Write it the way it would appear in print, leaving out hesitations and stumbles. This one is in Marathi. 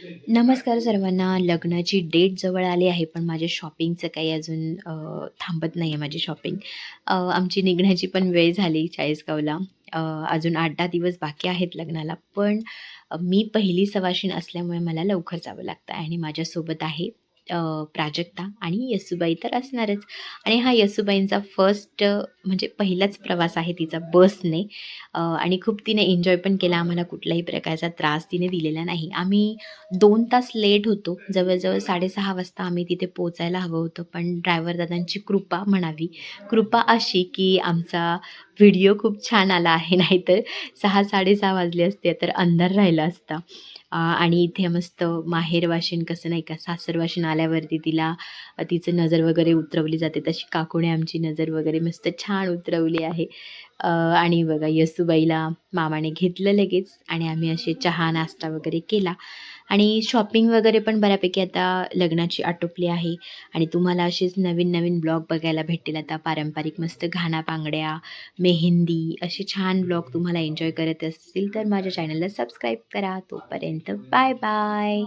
नमस्कार सर्वांना. लग्नाची डेट जवळ आली आहे, पण माझ्या शॉपिंगचं काही अजून थांबत नाही आहे माझी शॉपिंग. आमची निघण्याची पण वेळ झाली चाळीसगावला. अजून 8-10 दिवस बाकी आहेत लग्नाला. पण मी पहिली सवाशीण असल्यामुळे मला लवकर जावं लागतं आणि माझ्यासोबत आहे अ, प्राजक्ता आणि यसूबाई तर असणारच. आणि हा यसूबाईंचा फर्स्ट म्हणजे पहिलाच प्रवास आहे तिचा बसने. आणि खूप तिने एन्जॉय पण केला. आम्हाला कुठल्याही प्रकारचा त्रास तिने दिलेला नाही. आम्ही 2 तास लेट होतो. जवळ-जवळ 6:30 वाजता आम्ही तिथे पोहोचायला हवं होतं. पण ड्रायव्हर दादांची कृपा म्हणावी. कृपा अशी की आमचा व्हिडिओ खूप छान आला आहे. नाहीतर 6-6:30 वाजले असते तर अंधार राहिला असता. आणि इथे मस्त माहेरवाशीण कसं नाही का, सासरवाशीण आल्यावरती तिला तिचं नजर वगैरे उतरवली जाते. तशी काकूने आमची नजर वगैरे मस्त छान उतरवली आहे. आणि बघा येसूबाईला मामाने घेतलं लगेच आणि आम्ही असे चहा, नाश्ता वगैरे केला. आणि शॉपिंग वगैरे पण बऱ्यापैकी आता लग्नाची आटोपली आहे आणि तुम्हाला असेच नवीन-नवीन ब्लॉग बघायला भेटतील आता पारंपरिक मस्त घाना-बांगड्या, मेहंदी असे छान ब्लॉग तुम्हाला एन्जॉय करत असतील तर माझ्या चॅनलला सबस्क्राईब करा. तोपर्यंत बाय बाय.